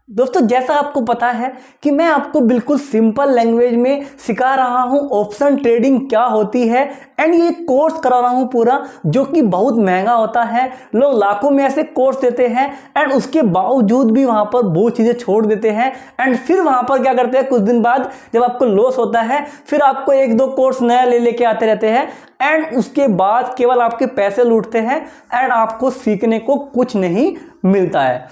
दोस्तों जैसा आपको पता है कि मैं आपको बिल्कुल सिंपल लैंग्वेज में सिखा रहा हूं ऑप्शन ट्रेडिंग क्या होती है एंड ये कोर्स करा रहा हूं पूरा, जो कि बहुत महंगा होता है। लोग लाखों में ऐसे कोर्स देते हैं एंड उसके बावजूद भी वहां पर बहुत चीज़ें छोड़ देते हैं एंड फिर वहां पर क्या करते हैं, कुछ दिन बाद जब आपको लॉस होता है फिर आपको एक दो कोर्स नया ले लेके आते रहते हैं एंड उसके बाद केवल आपके पैसे लूटते हैं एंड आपको सीखने को कुछ नहीं मिलता है।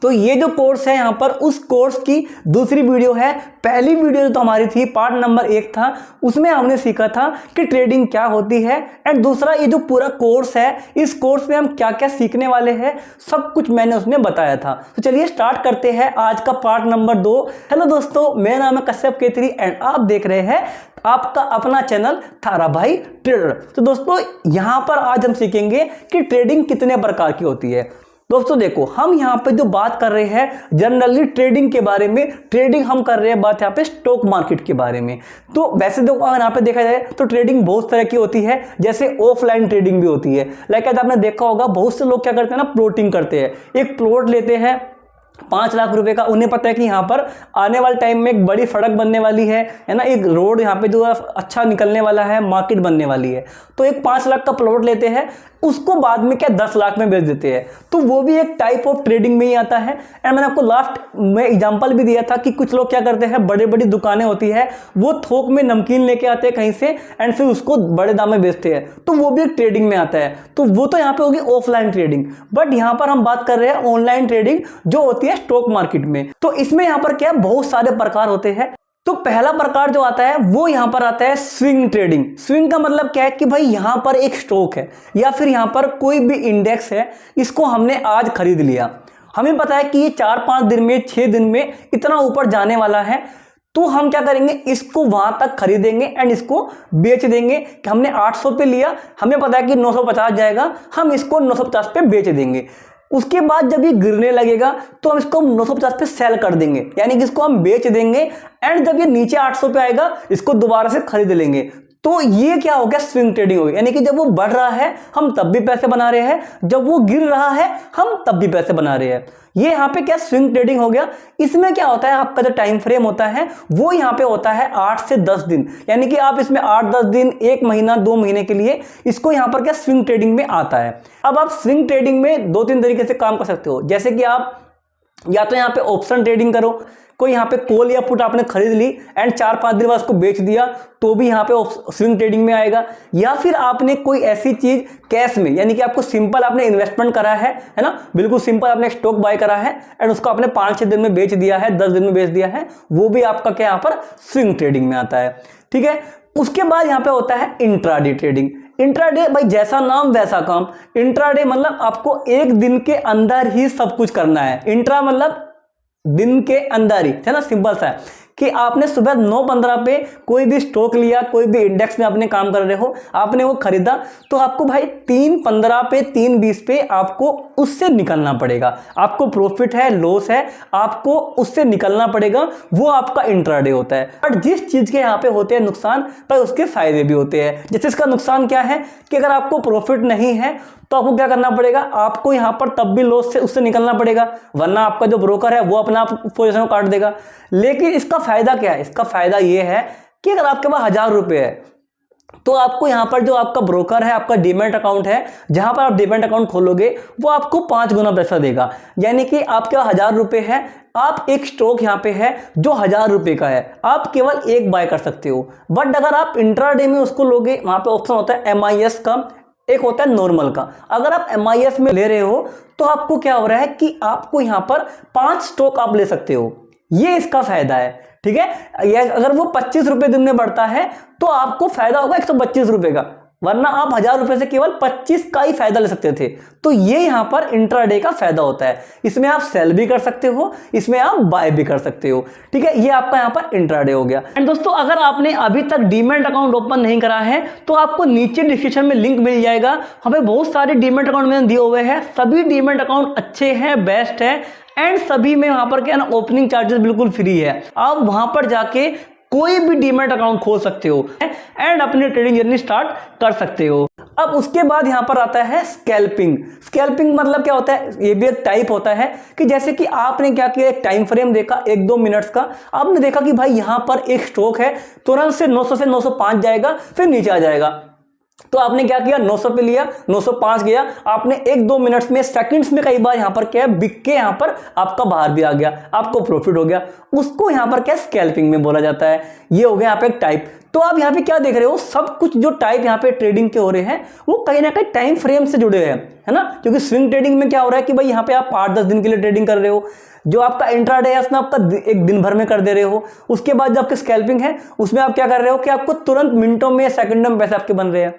तो ये जो कोर्स है यहाँ पर उस कोर्स की दूसरी वीडियो है। पहली वीडियो जो तो हमारी थी पार्ट नंबर 1 था, उसमें हमने सीखा था कि ट्रेडिंग क्या होती है एंड दूसरा ये जो पूरा कोर्स है, इस कोर्स में हम क्या क्या सीखने वाले हैं सब कुछ मैंने उसमें बताया था। तो चलिए स्टार्ट करते हैं आज का पार्ट नंबर 2। हेलो दोस्तों, मेरा नाम है कश्यप केतरी एंड आप देख रहे हैं आपका अपना चैनल थारा भाई ट्रेडर। तो दोस्तों यहाँ पर आज हम सीखेंगे कि ट्रेडिंग कितने प्रकार की होती है। दोस्तों देखो, हम यहाँ पे जो बात कर रहे हैं जनरली ट्रेडिंग के बारे में, ट्रेडिंग हम कर रहे हैं बात यहाँ पे स्टॉक मार्केट के बारे में। तो वैसे देखो अगर यहाँ पे देखा जाए तो ट्रेडिंग बहुत तरह की होती है, जैसे ऑफलाइन ट्रेडिंग भी होती है। लाइक आपने देखा होगा बहुत से लोग क्या करते हैं ना, प्लॉटिंग करते हैं। एक प्लॉट लेते हैं 5 लाख रुपए का, उन्हें पता है कि यहाँ पर आने वाले टाइम में एक बड़ी सड़क बनने वाली है ना, एक रोड यहाँ पे जो है अच्छा निकलने वाला है, मार्केट बनने वाली है। तो एक 5 लाख का प्लॉट लेते हैं, उसको बाद में क्या 10 लाख में बेच देते हैं। तो वो भी एक टाइप ऑफ ट्रेडिंग में ही आता है। एंड मैंने आपको लास्ट में एग्जांपल भी दिया था कि कुछ लोग क्या करते हैं, बड़ी बड़ी दुकानें होती है, वो थोक में नमकीन लेके आते हैं कहीं से एंड फिर उसको बड़े दाम में बेचते हैं, तो वो भी एक ट्रेडिंग में आता है। तो वो तो यहाँ पे होगी ऑफलाइन ट्रेडिंग। बट यहाँ पर हम बात कर रहे हैं ऑनलाइन ट्रेडिंग जो होती है स्टॉक मार्केट में। तो इसमें यहाँ पर क्या बहुत सारे प्रकार होते हैं। तो पहला प्रकार जो आता है वो यहां पर आता है स्विंग ट्रेडिंग। स्विंग का मतलब क्या है कि भाई यहां पर एक स्टॉक है या फिर यहां पर कोई भी इंडेक्स है, इसको हमने आज खरीद लिया, हमें पता है कि ये 4-5 दिन में 6 दिन में इतना ऊपर जाने वाला है। तो हम क्या करेंगे, इसको वहां तक खरीदेंगे एंड इसको बेच देंगे। कि हमने 800 पे लिया, हमें पता है कि 950 जाएगा, हम इसको 950 पे बेच देंगे। उसके बाद जब ये गिरने लगेगा तो हम इसको 950 पे सेल कर देंगे, यानी कि इसको हम बेच देंगे एंड जब ये नीचे 800 पे आएगा इसको दोबारा से खरीद लेंगे। तो ये क्या हो गया, स्विंग ट्रेडिंग हो गई। यानी कि जब वो बढ़ रहा है हम तब भी पैसे बना रहे हैं, जब वो गिर रहा है हम तब भी पैसे बना रहे हैं। ये यहाँ पे क्या स्विंग ट्रेडिंग हो गया। इसमें क्या होता है, आपका जो टाइम फ्रेम होता है वो यहाँ पे होता है 8 से 10 दिन, यानी कि आप इसमें 8-10 दिन, 1 महीना, 2 महीने के लिए इसको यहाँ पर क्या स्विंग ट्रेडिंग में आता है। अब आप स्विंग ट्रेडिंग में 2-3 तरीके से काम कर सकते हो। जैसे कि आप या तो यहाँ पे ऑप्शन ट्रेडिंग करो, कोई यहाँ पे कॉल या पुट आपने खरीद ली एंड 4-5 दिन बाद उसको बेच दिया, तो भी यहाँ पे स्विंग ट्रेडिंग में आएगा। या फिर आपने कोई ऐसी चीज कैश में, यानी कि आपको सिंपल आपने इन्वेस्टमेंट करा है ना, बिल्कुल सिंपल आपने स्टॉक बाय करा है एंड उसको आपने 5-6 दिन में बेच दिया है, 10 दिन में बेच दिया है, वो भी आपका क्या यहाँ पर स्विंग ट्रेडिंग में आता है। ठीक है। उसके बाद यहाँ पे होता है इंट्राडे ट्रेडिंग। इंट्राडे भाई जैसा नाम वैसा काम। इंट्राडे मतलब आपको एक दिन के अंदर ही सब कुछ करना है। इंट्रा मतलब दिन के अंदर ही, है ना, सिंपल सा है कि आपने सुबह 9:15 पे कोई भी स्टॉक लिया, कोई भी इंडेक्स में अपने काम कर रहे हो, आपने वो खरीदा, तो आपको भाई 3:15 पे 3:20 पे आपको उससे निकलना पड़ेगा। आपको प्रॉफिट है, लॉस है, आपको उससे निकलना पड़ेगा, वो आपका इंट्राडे होता है। बट जिस चीज के यहाँ पे होते हैं नुकसान, पर उसके फायदे भी होते हैं। जैसे इसका नुकसान क्या है कि अगर आपको प्रॉफिट नहीं है तो आपको क्या करना पड़ेगा, आपको यहाँ पर तब भी लॉस से उससे निकलना पड़ेगा, वरना आपका जो ब्रोकर है वो अपना पोजीशन को काट देगा। लेकिन इसका फायदा क्या है, इसका फायदा ये है कि अगर आपके पास 1000 रुपये है तो आपको यहाँ पर जो आपका ब्रोकर है, आपका डीमैट अकाउंट है, जहां पर आप डीमैट अकाउंट खोलोगे वो आपको 5 गुना पैसा देगा। यानी कि आपके 1000 रुपये है, आप एक स्टॉक यहाँ पे है जो 1000 रुपये का है, आप केवल एक बाय कर सकते हो। बट अगर आप इंट्राडे में उसको लोगे, वहां पे ऑप्शन होता है MIS का, एक होता है नॉर्मल का। अगर आप MIS में ले रहे हो तो आपको क्या हो रहा है कि आपको यहाँ पर 5 स्टॉक आप ले सकते हो, ये इसका फायदा है। ठीक है। अगर वो 25 रुपए दिन में बढ़ता है तो आपको फायदा होगा 125 रुपए का, वरना आप 1000 रुपए से केवल 25 का ही फायदा ले सकते थे। तो ये यहां पर इंट्राडे का फायदा होता है। इसमें आप सेल भी कर सकते हो, इसमें आप बाय भी कर सकते हो। ठीक है, ये आपका यहां पर इंट्राडे हो गया। एंड दोस्तों अगर आपने अभी तक डीमैट अकाउंट ओपन नहीं करा है तो आपको नीचे डिस्क्रिप्शन में लिंक मिल जाएगा। हमें बहुत सारे डीमैट अकाउंट मैंने दिए हुए हैं, सभी डीमैट अकाउंट अच्छे हैं, बेस्ट है एंड सभी में वहां पर क्या ना ओपनिंग चार्जेस बिल्कुल फ्री है। आप वहां पर जाके कोई भी डीमैट अकाउंट खोल सकते हो एंड अपनी ट्रेडिंग जर्नी स्टार्ट कर सकते हो। अब उसके बाद यहां पर आता है स्कैल्पिंग। स्कैल्पिंग मतलब क्या होता है, ये भी एक टाइप होता है कि जैसे कि आपने क्या किया, एक टाइम फ्रेम देखा 1-2 मिनट्स का, आपने देखा कि भाई यहां पर एक स्टॉक है, तुरंत से 900 से 905 जाएगा, फिर नीचे आ जाएगा। तो आपने क्या किया, 900 पे लिया, 905 गया, आपने 1-2 मिनट्स में, सेकंड्स में कई बार यहां पर क्या है, बिक के यहां पर आपका बाहर भी आ गया, आपको प्रॉफिट हो गया, उसको यहां पर क्या स्कैल्पिंग में बोला जाता है। ये हो गया यहां पे एक टाइप। तो आप यहां पे क्या देख रहे हो, सब कुछ जो टाइप यहां पे ट्रेडिंग के हो रहे हैं वो कहीं ना कहीं टाइम फ्रेम से जुड़े हैं, है ना। क्योंकि स्विंग ट्रेडिंग में क्या हो रहा है कि भाई यहां पे आप 8-10 दिन के लिए ट्रेडिंग कर रहे हो, जो आपका इंट्राडे है उसमें आपका एक दिन भर में कर दे रहे हो। उसके बाद जो आपकी स्कैल्पिंग है उसमें आप क्या कर रहे हो कि आपको तुरंत मिनटों में, सेकंडों में पैसे आपके बन रहे हैं,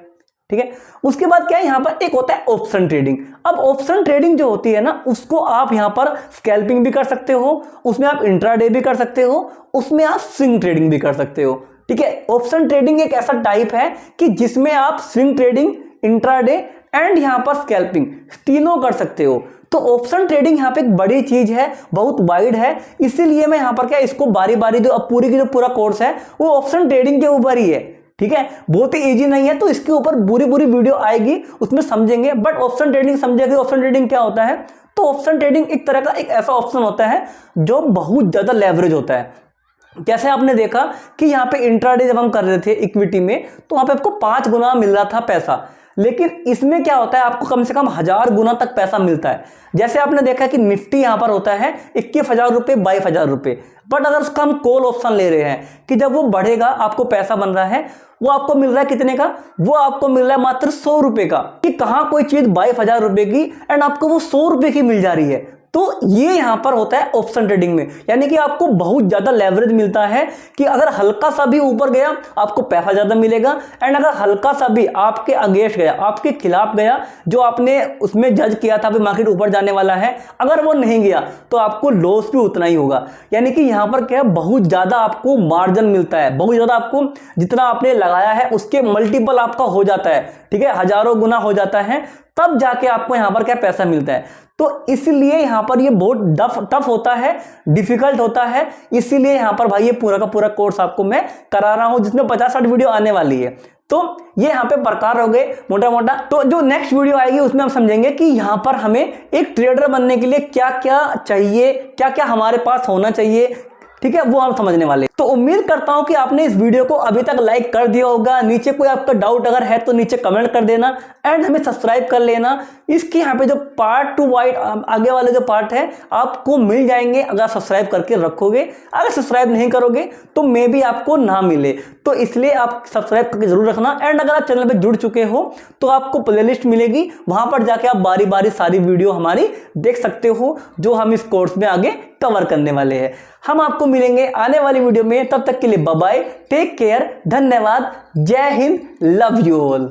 ठीक है। उसके बाद क्या है, यहां पर एक होता है ऑप्शन ट्रेडिंग। अब ऑप्शन ट्रेडिंग जो होती है ना, उसको आप यहां पर स्कैल्पिंग भी कर सकते हो, उसमें आप इंट्राडे भी कर सकते हो, उसमें आप स्विंग ट्रेडिंग भी कर सकते हो, ठीक है। ऑप्शन ट्रेडिंग एक ऐसा टाइप है कि जिसमें आप स्विंग ट्रेडिंग, इंट्राडे एंड यहां पर स्कैल्पिंग तीनों कर सकते हो। तो ऑप्शन ट्रेडिंग यहां पे एक बड़ी चीज है, बहुत वाइड है, इसीलिए मैं यहां पर क्या इसको बारी बारी जो अब पूरी की जो पूरा कोर्स है वो ऑप्शन ट्रेडिंग के ऊपर ही है, ठीक है। बहुत ही इजी नहीं है, तो इसके ऊपर पूरी वीडियो आएगी, उसमें समझेंगे। बट ऑप्शन ट्रेडिंग समझेंगे, ऑप्शन ट्रेडिंग क्या होता है। तो ऑप्शन ट्रेडिंग एक तरह का एक ऐसा ऑप्शन होता है जो बहुत ज्यादा लेवरेज होता है। कैसे आपने देखा कि यहां पे इंट्राडे जब हम कर रहे थे इक्विटी में, तो वहां पे आपको 5 गुना मिल रहा था पैसा, लेकिन इसमें क्या होता है, आपको कम से कम 1000 गुना तक पैसा मिलता है। जैसे आपने देखा कि निफ्टी यहां पर होता है 21,000 रुपए, 22,000 रुपए। बट अगर उसका हम कॉल ऑप्शन ले रहे हैं कि जब वो बढ़ेगा आपको पैसा बन रहा है, वो आपको मिल रहा है कितने का, वो आपको मिल रहा है मात्र 100 रुपए का। कि कहां कोई चीज 22,000 रुपए की एंड आपको वो 100 रुपए की मिल जा रही है। तो ये यहां पर होता है ऑप्शन ट्रेडिंग में, यानी कि आपको बहुत ज्यादा लेवरेज मिलता है कि अगर हल्का सा भी ऊपर गया आपको पैसा ज्यादा मिलेगा, एंड अगर हल्का सा भी आपके अगेंस्ट गया, आपके खिलाफ गया, जो आपने उसमें जज किया था कि मार्केट ऊपर जाने वाला है, अगर वो नहीं गया तो आपको लॉस भी उतना ही होगा। यानी कि यहां पर क्या, बहुत ज्यादा आपको मार्जिन मिलता है, बहुत ज्यादा आपको जितना आपने लगाया है उसके मल्टीपल आपका हो जाता है, ठीक है, हजारों गुना हो जाता है, तब जाके आपको यहां पर क्या पैसा मिलता है। तो इसलिए यहां पर ये बहुत टफ होता है, डिफिकल्ट होता है, इसीलिए यहां पर भाई ये पूरा का पूरा कोर्स आपको मैं करा रहा हूं, जिसमें 50-60 वीडियो आने वाली है। तो ये यहां पे प्रकार हो गए मोटा मोटा। तो जो नेक्स्ट वीडियो आएगी उसमें हम समझेंगे कि यहां पर हमें एक ट्रेडर बनने के लिए क्या क्या चाहिए, क्या क्या हमारे पास होना चाहिए, ठीक है, वो हम समझने वाले। तो उम्मीद करता हूं कि आपने इस वीडियो को अभी तक लाइक कर दिया होगा। नीचे कोई आपका डाउट अगर है तो नीचे कमेंट कर देना एंड हमें सब्सक्राइब कर लेना। इसके यहाँ पे जो पार्ट 2 वाइट आगे वाले जो पार्ट है आपको मिल जाएंगे अगर सब्सक्राइब करके रखोगे। अगर सब्सक्राइब नहीं करोगे तो मे भी आपको ना मिले, तो इसलिए आप सब्सक्राइब करके जरूर रखना। एंड अगर आप चैनल पे जुड़ चुके हो तो आपको प्लेलिस्ट मिलेगी, वहां पर जाके आप बारी बारी सारी वीडियो हमारी देख सकते हो जो हम इस कोर्स में आगे कवर करने वाले हैं। हम आपको मिलेंगे आने वाली वीडियो में, तब तक के लिए बाय बाय, टेक केयर, धन्यवाद, जय हिंद, लव यू ऑल।